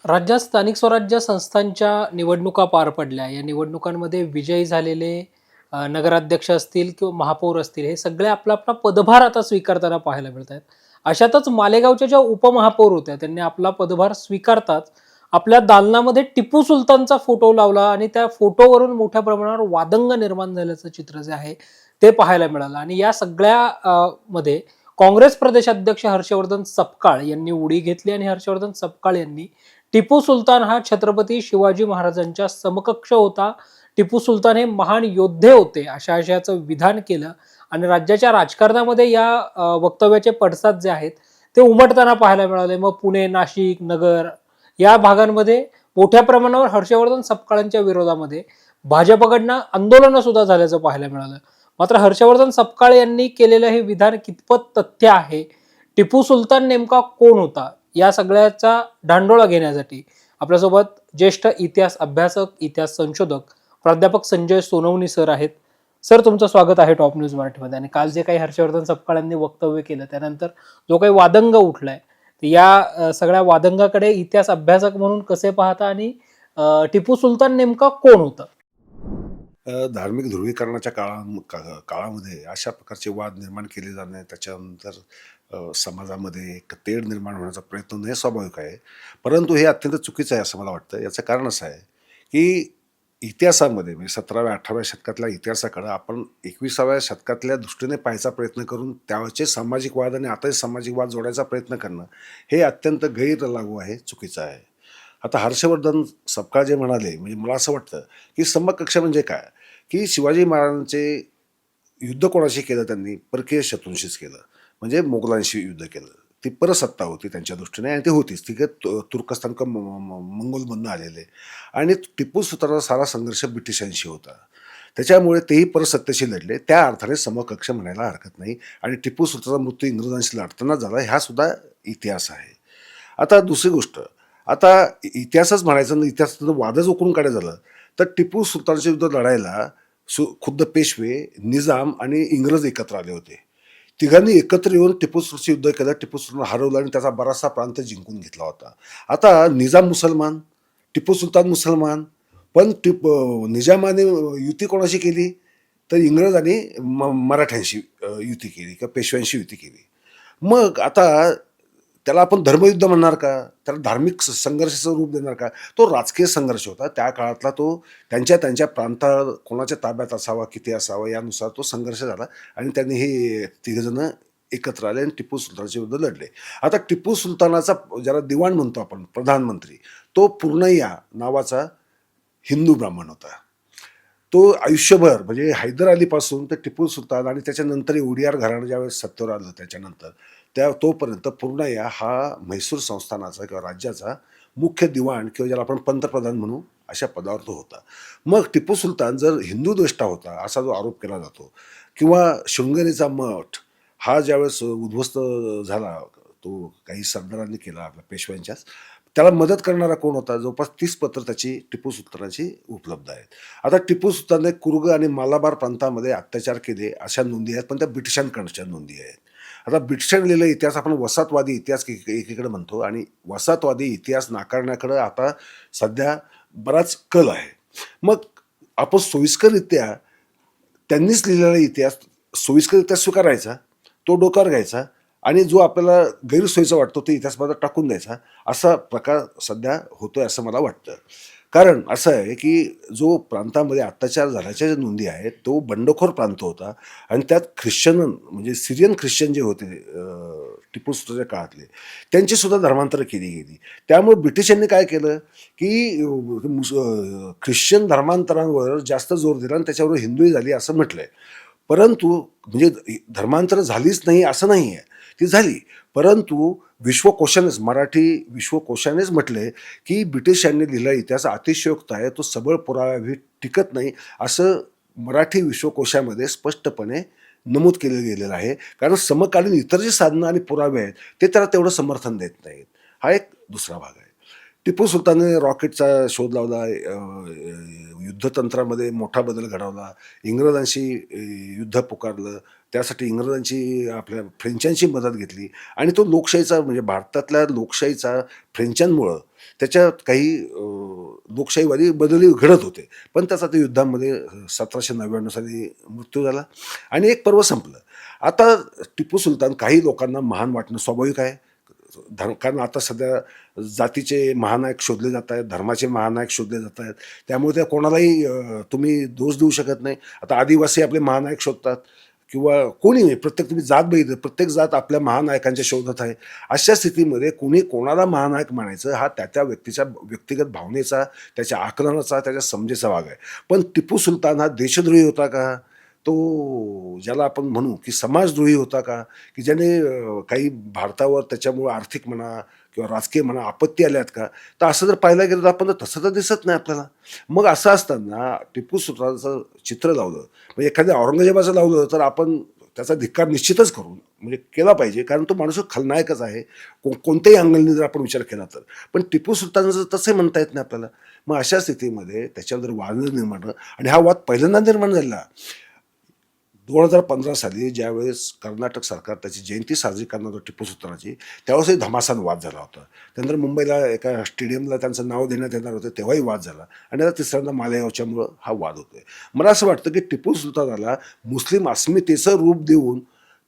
राज्यात स्थानिक स्वराज्य संस्थांच्या निवडणुका पार पडल्या. या निवडणुकांमध्ये विजयी झालेले नगराध्यक्ष असतील किंवा महापौर असतील, हे सगळे आपला-आपला पदभार आता स्वीकारताना पाहायला मिळत आहेत. अशातच मालेगावच्या ज्या उपमहापौर होत्या, त्यांनी आपला पदभार स्वीकारताच आपल्या दालनामध्ये टिपू सुलतानचा फोटो लावला आणि त्या फोटोवरून मोठ्या प्रमाणावर वादंग निर्माण झाल्याचं चित्र जे आहे, ते पाहायला मिळालं आणि या सगळ्या मध्ये काँग्रेस प्रदेशाध्यक्ष हर्षवर्धन सपकाळ यांनी उडी घेतली आणि हर्षवर्धन सपकाळ यांनी टिपू सुलतान हा छत्रपती शिवाजी महाराजांच्या समकक्ष होता. टिपू सुलतान हे महान योद्धे होते, अशा आशयाचं विधान केलं आणि राज्याच्या राजकारणामध्ये या वक्तव्याचे पडसाद जे आहेत ते उमटताना पाहायला मिळाले. मग पुणे, नाशिक, नगर या भागांमध्ये मोठ्या प्रमाणावर हर्षवर्धन सपकाळांच्या विरोधामध्ये भाजपकडनं आंदोलनं सुद्धा झाल्याचं पाहायला मिळालं. मात्र हर्षवर्धन सपकाळ यांनी केलेलं हे विधान कितपत तथ्य आहे, टिपू सुलतान नेमका कोण होता, या सगळ्याचा धांडोळा घेण्यासाठी आपल्यासोबत ज्येष्ठ इतिहास अभ्यासक, इतिहास संशोधक प्राध्यापक संजय सोनवणी सर आहेत. सर, तुमचं स्वागत आहे टॉप न्यूज मराठीमध्ये. आणि काल जे काही हर्षवर्धन सपकाळ यांनी वक्तव्य केलं त्यानंतर जो काही वादंग उठलाय, या सगळ्या वादंगाकडे इतिहास अभ्यासक म्हणून कसे पाहता आणि टिपू सुलतान नेमका कोण होता? धार्मिक ध्रुवीकरणाच्या काळामध्ये अशा प्रकारचे वाद निर्माण केले जाणे, त्याच्यानंतर समाजामध्ये एक तेढ निर्माण होण्याचा प्रयत्न होणे हे स्वाभाविक आहे. परंतु हे अत्यंत चुकीचं आहे असं मला वाटतं. याचं कारण असं आहे की इतिहासामध्ये म्हणजे 17व्या-18व्या शतकातल्या इतिहासाकडं आपण 21व्या शतकातल्या दृष्टीने पाहायचा प्रयत्न करून त्याचे सामाजिक वाद आणि आताही सामाजिक वाद जोडायचा प्रयत्न करणं हे अत्यंत गैरलागू आहे, चुकीचं आहे. आता हर्षवर्धन सपकाळ जे म्हणाले, म्हणजे मला असं वाटतं की समकक्ष म्हणजे काय, की शिवाजी महाराजांचे युद्ध कोणाशी केलं त्यांनी? परकीय शत्रूंशीच केलं. म्हणजे मोगलांशी युद्ध केलं. ती परसत्ता होती त्यांच्या दृष्टीने आणि ती होतीच. ती काय तुर्कस्तान का मंगोलमधनं आलेले आणि टिपू सुलतानचा सारा संघर्ष ब्रिटिशांशी होता. त्याच्यामुळे तेही परसत्तेशी लढले. त्या अर्थाने समकक्ष म्हणायला हरकत नाही आणि टिपू सुलतानचा मृत्यू इंग्रजांशी लढताना झाला, हा सुद्धा इतिहास आहे. आता दुसरी गोष्ट, आता इतिहासच म्हणायचा आणि इतिहासाचा वादच उकरून काढायचं झालं तर टिपू सुलतानच्या विरुद्ध लढायला खुद्द पेशवे, निजाम आणि इंग्रज एकत्र आले होते. तिघांनी एकत्र येऊन टिपू सुलतानचं युद्ध केलं. टिपू सुलतान हरवला आणि त्याचा बराचसा प्रांत जिंकून घेतला होता. आता निजाम मुसलमान, टिपू सुलतान मुसलमान, पण निजामाने युती कोणाशी केली? तर इंग्रजांनी मराठ्यांशी युती केली किंवा पेशव्यांशी युती केली. मग आता त्याला आपण धर्मयुद्ध म्हणणार का? त्याला धार्मिक संघर्षाचं रूप देणार का? तो राजकीय संघर्ष होता. त्या काळातला तो त्यांच्या त्यांच्या प्रांतात कोणाच्या ताब्यात असावा, किती असावा यानुसार तो संघर्ष झाला आणि त्यांनी हे तिघजणं एकत्र आले आणि टिपू सुलतानच्या विरुद्ध लढले. आता टिपू सुलतानाचा ज्याला दिवाण म्हणतो आपण, प्रधानमंत्री, तो पूर्णय्या नावाचा हिंदू ब्राह्मण होता. तो आयुष्यभर म्हणजे हैदर अलीपासून ते टिपू सुलतान आणि त्याच्यानंतर ओडियार घराणं ज्यावेळेस सत्तेवर आलं त्याच्यानंतर तोपर्यंत पूर्णय्या हा म्हैसूर संस्थानाचा किंवा राज्याचा मुख्य दिवाण किंवा ज्याला आपण पंतप्रधान म्हणू अशा पदावर तो होता. मग टिपू सुलतान जर हिंदू द्वेष्टा होता असा जो आरोप केला जातो किंवा शृंगेरीचा मठ हा ज्यावेळेस उद्ध्वस्त झाला, तो काही सरदारांनी केला आपल्या पेशव्यांच्याच, त्याला मदत करणारा कोण होता? जवळपास 30 पत्र त्याची टिपू सुलतानाची उपलब्ध आहेत. आता टिपू सुलतानने कुर्ग आणि मालाबार प्रांतामध्ये अत्याचार केले अशा नोंदी आहेत, पण त्या ब्रिटिशांकडच्या नोंदी आहेत. आता ब्रिटिशांनी लिहिलेला इतिहास आपण वसाहतवादी इतिहास एकीकडे म्हणतो आणि वसाहतवादी इतिहास नाकारण्याकडे आता सध्या बराच कल आहे. मग आपण सोयीस्कररित्या त्यांनीच लिहिलेला इतिहास सोयीस्कररित्या स्वीकारायचा, तो डोक्यावर घ्यायचा आणि जो आपल्याला गैरसोयीचा वाटतो तो इतिहासामध्ये टाकून द्यायचा, असा प्रकार सध्या होतोय असं मला वाटतं. कारण असं आहे की जो प्रांतामध्ये अत्याचार झाल्याच्या ज्या नोंदी आहेत तो बंडखोर प्रांत होता आणि त्यात ख्रिश्चन म्हणजे सिरियन ख्रिश्चन जे होते टिपू सुलतानच्या काळातले, त्यांची सुद्धा धर्मांतरं केली गेली. त्यामुळे ब्रिटिशांनी काय केलं की ख्रिश्चन धर्मांतरांवर जास्त जोर दिला आणि त्याच्यावर हिंदूही झाली असं म्हटलंय. परंतु म्हणजे धर्मांतर झालीच नाही असं नाही आहे, ती झाली. परंतु विश्वकोशानेच, मराठी विश्वकोशानेच म्हटले की ब्रिटिशांनी लिहिलेला इतिहास अतिशयोक्त आहे, तो सबळ पुराव्याही टिकत नाही असं मराठी विश्वकोशामध्ये स्पष्टपणे नमूद केलं गेलेलं आहे. कारण समकालीन इतर जी साधनं आणि पुरावे आहेत ते त्याला तेवढं समर्थन देत नाहीत. हा एक दुसरा भाग आहे. टिपू सुलतानने रॉकेटचा शोध लावला, युद्धतंत्रामध्ये मोठा बदल घडवला, इंग्रजांशी युद्ध पुकारलं, त्यासाठी इंग्रजांची आपल्या फ्रेंचांची मदत घेतली आणि तो लोकशाहीचा म्हणजे भारतातल्या लोकशाहीचा फ्रेंचांमुळं त्याच्यात काही लोकशाहीवादी बदल घडत होते, पण त्याचा ते युद्धामध्ये 1799 साली मृत्यू झाला आणि एक पर्व संपलं. आता टिपू सुलतान काही लोकांना महान वाटणं स्वाभाविक आहे. कारण आता सध्या जातीचे महानायक शोधले जात आहेत, धर्माचे महानायक शोधले जात आहेत. त्यामुळे त्या कोणालाही तुम्ही दोष देऊ शकत नाही. आता आदिवासी आपले महानायक शोधतात किंवा कोणी नाही, प्रत्येक तुम्ही जात बघितलं, प्रत्येक जात आपल्या महानायकांच्या शोधात आहे. अशा स्थितीमध्ये कोणी कोणाला महानायक म्हणायचं हा त्या त्या व्यक्तीच्या व्यक्तिगत भावनेचा, त्याच्या आकलनाचा, त्याच्या समजेचा भाग आहे. पण टिपू सुलतान हा देशद्रोही होता का? तो ज्याला आपण म्हणू की समाजद्रोही होता का? की ज्याने काही भारतावर त्याच्यामुळं आर्थिक म्हणा किंवा राजकीय म्हणा आपत्ती आल्यात का? तर असं जर पाहायला गेलं तर आपण तसं तर दिसत नाही आपल्याला. मग असं असताना टिपू सुलतानचं चित्र लावलं, म्हणजे एखाद्या औरंगजेबाचं लावलं तर आपण त्याचा धिक्कार निश्चितच करू म्हणजे केला पाहिजे, कारण तो माणूस खलनायकच आहे कोणत्याही अँगलने जर आपण विचार केला तर. पण टिपू सुलतानचं तसं म्हणता येत नाही आपल्याला. मग अशा स्थितीमध्ये त्याच्यावर जर वाद निर्माण आणि हा वाद पहिल्यांदा निर्माण झाला 2015 साली ज्यावेळेस कर्नाटक सरकार त्याची जयंती साजरी करणार होतं टिपू सुलतानाची, त्यावेळेसही घमासान वाद झाला होता. त्यानंतर मुंबईला एका स्टेडियमला त्यांचं नाव देण्यात येणार होतं, तेव्हाही वाद झाला आणि आता तिसऱ्यांदा मालेगावच्यामुळं हा वाद होतोय. मला असं वाटतं की टिपू सुलतानाला मुस्लिम अस्मितेचं रूप देऊन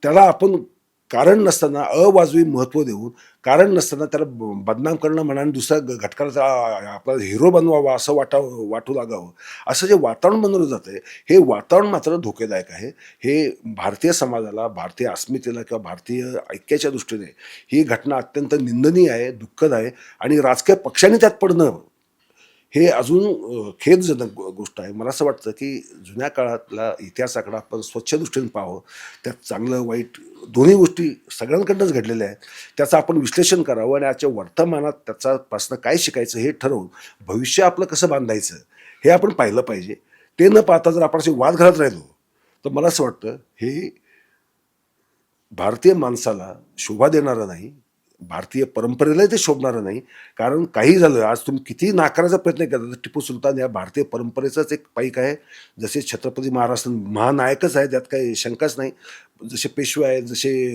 त्याला आपण कारण नसताना अवाजवी महत्त्व देऊन, कारण नसताना त्याला बदनाम करणं म्हणा आणि दुसऱ्या घटकाला आपला हिरो बनवावा असं वाटू लागावं, असं जे वातावरण बनवलं जातं आहे, हे वातावरण मात्र धोकेदायक आहे. हे भारतीय समाजाला, भारतीय अस्मितेला किंवा भारतीय ऐक्याच्या दृष्टीने ही घटना अत्यंत निंदनीय आहे, दुःखद आहे आणि राजकीय पक्षांनी त्यात पडणं हे अजून खेदजनक गोष्ट आहे. मला असं वाटतं की जुन्या काळातला इतिहासाकडं आपण स्वच्छ दृष्टीने पाहावं. त्यात चांगलं वाईट दोन्ही गोष्टी सगळ्यांकडनंच घडलेल्या आहेत. त्याचं आपण विश्लेषण करावं आणि आजच्या वर्तमानात त्याच्यापासून काय शिकायचं हे ठरवून भविष्य आपलं कसं बांधायचं हे आपण पाहिलं पाहिजे. ते न पाहता जर आपण असे वाद घालत राहिलो तर मला असं वाटतं हे भारतीय माणसाला शोभा देणारं नाही, भारतीय परंपरेलाही ते शोभणारं नाही. कारण काही झालं, आज तुम्ही कितीही नाकारायचा प्रयत्न केला तर टिपू सुलतान या भारतीय परंपरेचाच एक पाईक आहे. जसे छत्रपती महाराज महानायकच आहे, त्यात काही शंकाच नाही. जसे पेशवे आहेत, जसे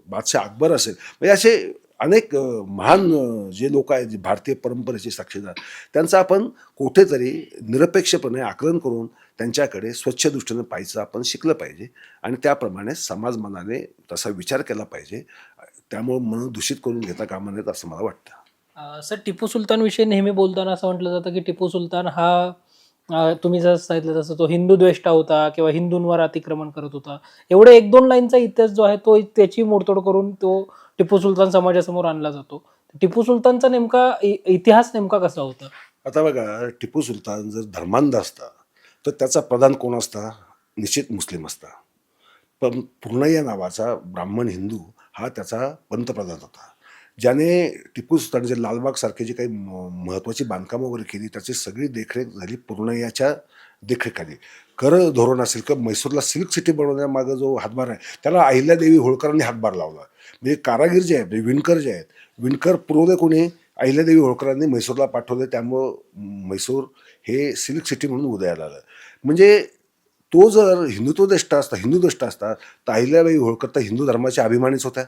बादशाह अकबर असेल, म्हणजे असे अनेक महान जे लोक आहेत जे भारतीय परंपरेचे साक्षीदार, त्यांचं आपण कुठेतरी निरपेक्षपणे आकलन करून त्यांच्याकडे स्वच्छ दृष्टीने पाहायचं आपण शिकलं पाहिजे आणि त्याप्रमाणे समाज मनाने तसा विचार केला पाहिजे. त्यामुळे मन दूषित करून घेता कामा नयेत असं मला वाटतं. सर, टिपू सुलतान विषयी नेहमी बोलताना असं म्हटलं जातं की टिपू सुलतान हा तुम्ही जसं सांगितलं तसं तो हिंदू द्वेष्टा होता किंवा हिंदूंवर अतिक्रमण करत होता. एवढे 1-2 लाईनचा इतिहास जो आहे तो त्याची मोडतोड करून तो टिपू सुलतान समाजासमोर आणला जातो. टिपू सुलतानचा नेमका इतिहास नेमका कसा होता? आता बघा, टिपू सुलतान जर धर्मांध असता तर त्याचा प्रधान कोण असता? निश्चित मुस्लिम असता. पण पूर्णय्या नावाचा ब्राह्मण हिंदू हा त्याचा पंतप्रधान होता. ज्याने टिपू सुलतानचे लालबागसारखे जे काही महत्त्वाची बांधकामं वगैरे केली त्याची सगळी देखरेख झाली पूर्णय्याच्या देखरेखाली. कर धोरण असेल किंवा म्हैसूरला सिल्क सिटी बनवण्यामागं जो हातभार आहे त्याला अहिल्यादेवी होळकरांनी हातभार लावला. म्हणजे कारागीर जे आहेत, म्हणजे विणकर जे आहेत, विणकर पुरवले कोणी? अहिल्यादेवी होळकरांनी म्हैसूरला पाठवले. त्यामुळं म्हैसूर हे सिल्क सिटी म्हणून उदयाला आलं. म्हणजे तो जर हिंदुत्वद्रष्टा असता, हिंदू द्रष्टा असता तर अहिल्याबाई होळकर तर हिंदू धर्माच्या अभिमानीच होत्या.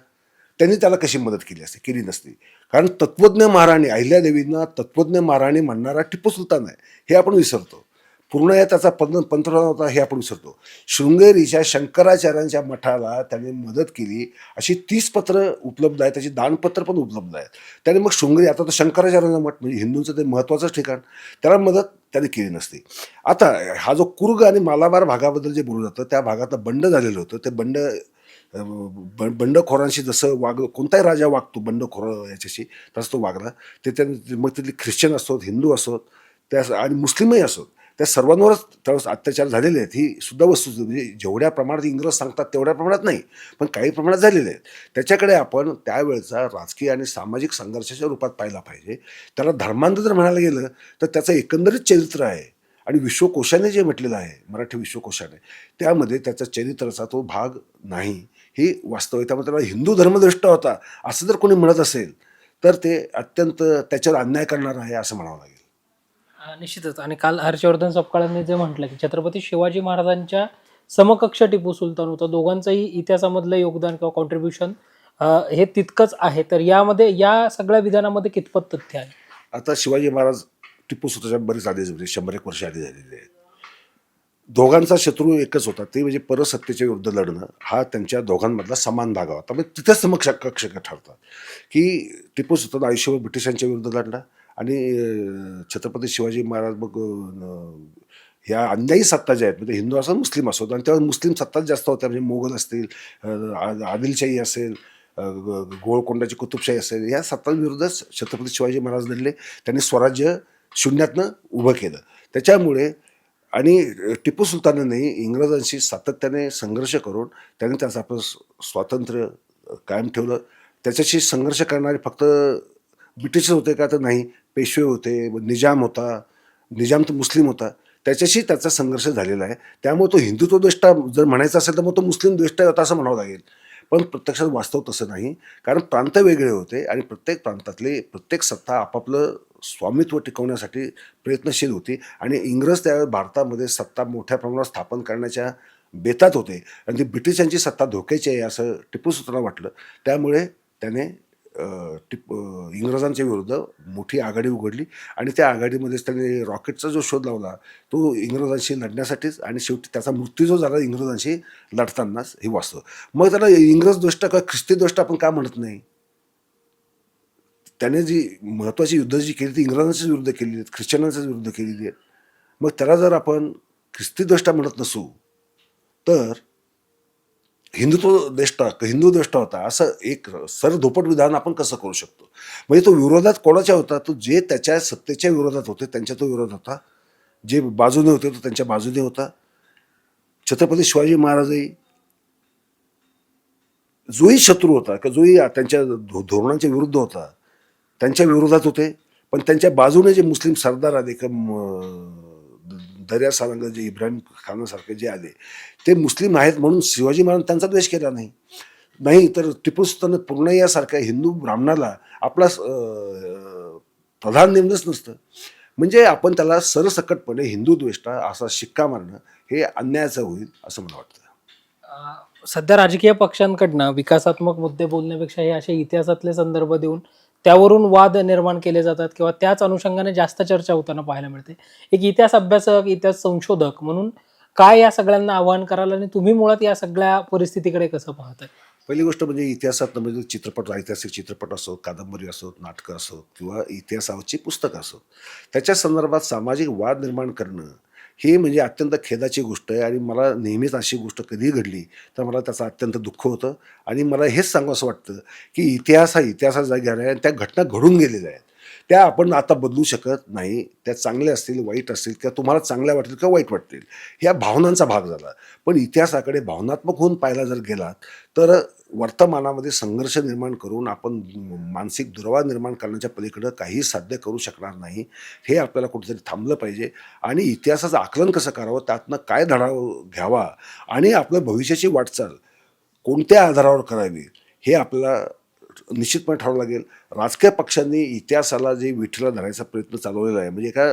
त्यांनी त्याला कशी मदत केली असती? केली नसती. कारण तत्त्वज्ञ महाराणी अहिल्यादेवींना तत्त्वज्ञ महाराणी म्हणणारा टिपू सुलतान आहे हे आपण विसरतो. पूर्ण त्याचा पंतप्रधान होता हे आपण विसरतो. शृंगेरीच्या शंकराचार्यांच्या मठाला त्याने मदत केली अशी 30 पत्र उपलब्ध आहेत, त्याची दानपत्र पण उपलब्ध आहेत. त्याने मग शृंगेरी, आता तर शंकराचार्यांचा मठ म्हणजे हिंदूंचं ते महत्त्वाचंच ठिकाण, त्याला मदत त्याने केली नसती. आता हा जो कुर्ग आणि मालाबार भागाबद्दल जे बोललं जातं त्या भागातलं बंड झालेलं होतं. ते बंडखोरांशी जसं कोणताही राजा वागतो बंडखोर याच्याशी तसं तो वागला. ते त्याने मग तिथले ख्रिश्चन असोत, हिंदू असोत, त्या आणि मुस्लिमही असोत, त्या सर्वांवरच त्यावेळेस अत्याचार झालेले आहेत. ही सुद्धा वस्तू म्हणजे जेवढ्या प्रमाणात इंग्रज सांगतात तेवढ्या प्रमाणात नाही, पण काही प्रमाणात झालेले आहेत. त्याच्याकडे आपण त्यावेळेचा राजकीय आणि सामाजिक संघर्षाच्या रूपात पाहिला पाहिजे. त्याला धर्मांध जर म्हणायला गेलं तर त्याचं एकंदरीत चरित्र आहे आणि विश्वकोशाने जे म्हटलेलं आहे, मराठी विश्वकोशाने, त्यामध्ये त्याच्या चरित्राचा तो भाग नाही ही वास्तव आहे. त्यामुळे त्याला हिंदू धर्मदृष्ट होता असं जर कोणी म्हणत असेल तर ते अत्यंत त्याच्यावर अन्याय करणार आहे असं म्हणावं लागेल. निश्चितच. आणि काल हर्षवर्धन सपकाळांनी जे म्हटलं की छत्रपती शिवाजी महाराजांच्या समकक्ष टिपू सुलतान होता. दोघांचंही इतिहासामधलं योगदान किंवा कॉन्ट्रीब्युशन हे तितकंच आहे. तर यामध्ये या सगळ्या विधानामध्ये कितपत तथ्य आहे? आता शिवाजी महाराज टिपू सुलतानच्या बरेच आधी झाले, 100 एक वर्ष आधी झालेले आहेत. दोघांचा शत्रू एकच होता, ते म्हणजे परसत्तेच्या विरुद्ध लढणं हा त्यांच्या दोघांमधला समान धागा होता. म्हणजे तिथेच मग कक्ष ठरतात की टिपू सुलतान आयुष्यभर ब्रिटिशांच्या विरुद्ध लढला आणि छत्रपती शिवाजी महाराज मग ह्या अन्यायी सत्ता ज्या आहेत म्हणजे हिंदू असो मुस्लिम असो आणि तेव्हा मुस्लिम सत्ताच जास्त होत्या म्हणजे मोगल असतील, आदिलशाही असेल, गोळकोंडाची कुतुबशाही असेल, या सत्तांविरुद्धच छत्रपती शिवाजी महाराज लढले. त्यांनी स्वराज्य शून्यातनं उभं केलं. त्याच्यामुळे आणि टिपू सुलतानाने इंग्रजांशी सातत्याने संघर्ष करून त्याने त्याचं आपलं स्वातंत्र्य कायम ठेवलं. त्याच्याशी संघर्ष करणारे फक्त ब्रिटिश होते का, तर नाही, पेशवे होते, निजाम होता, निजाम तर मुस्लिम होता, त्याच्याशी त्याचा संघर्ष झालेला आहे. त्यामुळे तो हिंदुत्व द्वेष्टा जर म्हणायचा असेल तर मग तो मुस्लिम द्वेष्टा होता असं म्हणावं लागेल. पण प्रत्यक्षात वास्तव तसं नाही, कारण प्रांत वेगळे होते आणि प्रत्येक प्रांतातली प्रत्येक सत्ता आपापलं स्वामित्व टिकवण्यासाठी प्रयत्नशील होती आणि इंग्रज त्यावेळेस भारतामध्ये सत्ता मोठ्या प्रमाणात स्थापन करण्याच्या बेतात होते आणि ती ब्रिटिशांची सत्ता धोक्याची आहे असं टिपू सुलतानला वाटलं. त्यामुळे त्याने इंग्रजांच्या विरुद्ध मोठी आघाडी उघडली आणि त्या आघाडीमध्येच त्याने रॉकेटचा जो शोध लावला तो इंग्रजांशी लढण्यासाठीच आणि शेवटी त्याचा मृत्यू जो झाला इंग्रजांशी लढतानाच हे वास्तव. मग त्याला इंग्रज दोष्ट का ख्रिस्ती दोष्ट आपण का म्हणत नाही? त्याने जी महत्त्वाची युद्ध जी केली ती इंग्रजांच्याच विरुद्ध केलेली आहेत, ख्रिश्चनांच्याच विरुद्ध केलेली आहेत. मग त्याला जर आपण ख्रिस्ती द्वेष्टा म्हणत नसू तर हिंदू द्वेष्टा होता असं एक सरधोपट विधान आपण कसं करू शकतो? म्हणजे तो विरोधात कोणाच्या होता? तो जे त्याच्या सत्तेच्या विरोधात होते त्यांच्या तो विरोध होता, जे बाजूने होते तो त्यांच्या बाजूने होता. छत्रपती शिवाजी महाराजही जोही शत्रू होता किंवा जोही त्यांच्या धोरणांच्या विरुद्ध होता त्यांच्या विरोधात होते. पण त्यांच्या बाजूने जे मुस्लिम सरदार आले किंवा दर्या सारंग जे इब्राहिम खानासारखे जे आले ते मुस्लिम आहेत म्हणून शिवाजी महाराज त्यांचा द्वेष केला नाही. नाही तर टिपू सुलतान पूर्ण यासारख्या हिंदू ब्राह्मणाला आपला प्रधान नेमलंच नसतं. म्हणजे आपण त्याला सरसकटपणे हिंदू द्वेष्टा असा शिक्का मारणं हे अन्यायाचं होईल असं मला वाटतं. सध्या राजकीय पक्षांकडनं विकासात्मक मुद्दे बोलण्यापेक्षा हे असे इतिहासातले संदर्भ देऊन त्यावरून वाद निर्माण केले जातात किंवा त्याच अनुषंगाने जास्त चर्चा होताना पाहायला मिळते. एक इतिहास अभ्यासक, इतिहास संशोधक म्हणून काय या सगळ्यांना आवाहन कराल आणि तुम्ही मुळात या सगळ्या परिस्थितीकडे कसं पाहताय? पहिली गोष्ट म्हणजे इतिहासात म्हणजे चित्रपट, ऐतिहासिक चित्रपट असो, कादंबरी असो, नाटकं असो किंवा इतिहासावरची पुस्तकं असो, त्याच्या संदर्भात सामाजिक वाद निर्माण करणं ही म्हणजे अत्यंत खेदाची गोष्ट आहे आणि मला नेहमीच अशी गोष्ट कधीही घडली तर मला त्याचं अत्यंत दुःख होतं आणि मला हेच सांगू असं वाटतं की इतिहास हा इतिहासात जागी आहे आणि त्या घटना घडून गेलेल्या आहेत. त्या आपण आता बदलू शकत नाही. त्या चांगल्या असतील, वाईट असतील किंवा तुम्हाला चांगल्या वाटतील किंवा वाईट वाटतील, ह्या भावनांचा भाग झाला. पण इतिहासाकडे भावनात्मक होऊन पाहायला जर गेलात तर वर्तमानामध्ये संघर्ष निर्माण करून आपण मानसिक दुरावा निर्माण करण्याच्या पलीकडं काही साध्य करू शकणार नाही. हे आपल्याला कुठेतरी थांबलं पाहिजे आणि इतिहासाचं आकलन कसं करावं, त्यातनं काय धडा घ्यावा आणि आपलं भविष्याची वाटचाल कोणत्या आधारावर करावी हे आपल्याला निश्चितपणे ठरवावं लागेल. राजकीय पक्षांनी इतिहासाला जे विठीला धरायचा प्रयत्न चालवलेला आहे म्हणजे एका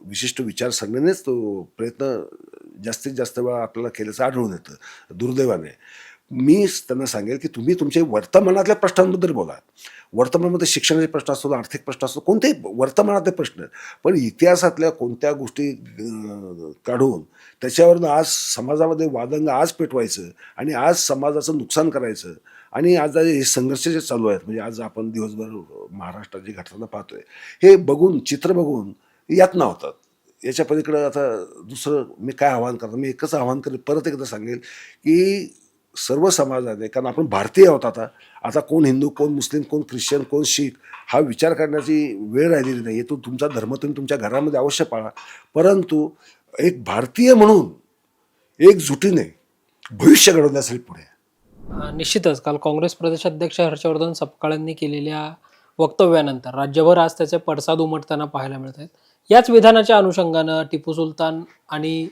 विशिष्ट विचारसरणीनेच तो प्रयत्न जास्तीत जास्त वेळा आपल्याला केल्याचं आढळून येतं दुर्दैवाने. मी त्यांना सांगेल की तुम्ही तुमच्या वर्तमानातल्या प्रश्नांबद्दल बोला. वर्तमानामध्ये शिक्षणाचे प्रश्न असतो, आर्थिक प्रश्न असतो, कोणतेही वर्तमानातले प्रश्न. पण इतिहासातल्या कोणत्या गोष्टी काढून त्याच्यावरनं आज समाजामध्ये वादंग आज पेटवायचं आणि आज समाजाचं नुकसान करायचं आणि आज हे संघर्ष जे चालू आहेत म्हणजे आज आपण दिवसभर महाराष्ट्रात जी घटना पाहतोय हे बघून, चित्र बघून यातना होतात. याच्या पलीकडं आता दुसरं मी काय आव्हान करतो, मी एकच आव्हान करेल, परत एकदा सांगेल की सर्व समाजाने, कारण आपण भारतीय आहोत आता कोण हिंदू, कोण मुस्लिम, कोण ख्रिश्चन, कोण शीख हा विचार करण्याची वेळ राहिलेली नाही आहे. तो तुमचा धर्म तुम्ही तुमच्या घरामध्ये अवश्य पाळा, परंतु एक भारतीय म्हणून एकजुटीने भविष्य घडवण्यासाठी पुढे. निश्चितच काल काँग्रेस प्रदेशाध्यक्ष हर्षवर्धन सपकाळांनी केलेल्या वक्तव्यानंतर राज्यभर आज त्याचे पडसाद उमटताना पाहायला मिळत आहेत. याच विधानाच्या अनुषंगानं टिपू सुलतान आणि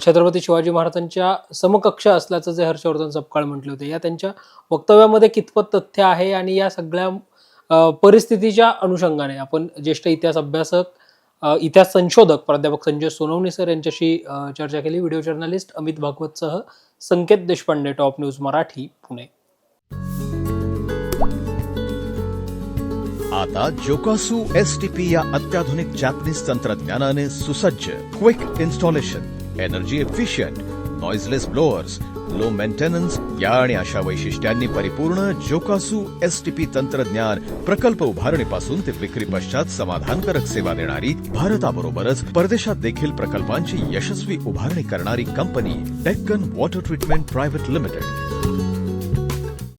छत्रपती शिवाजी महाराजांच्या समकक्ष असल्याचं जे हर्षवर्धन सपकाळ म्हटले होते, या त्यांच्या वक्तव्यामध्ये कितपत तथ्य आहे आणि या सगळ्या परिस्थितीच्या अनुषंगाने आपण ज्येष्ठ इतिहास अभ्यासक, इतिहास संशोधक प्राध्यापक संजय सोनवणे सर यांच्याशी चर्चा केली. व्हिडिओ जर्नलिस्ट अमित भागवतसह संकेत देशपांडे, टॉप न्यूज मराठी, पुणे. आता जोकासू एसटीपी या अत्याधुनिक जॅपनीज तंत्रज्ञानाने सुसज्ज, quick installation, energy efficient, noiseless blowers, low maintenance या आणि अशा वैशिष्ट्यांनी परिपूर्ण जोकासू एसटीपी तंत्रज्ञान प्रकल्प उभारणीपासून ते विक्री पश्चात समाधानकारक सेवा देणारी, भारताबरोबरच परदेशात देखील प्रकल्पांची यशस्वी उभारणी करणारी company Deccan water treatment private limited.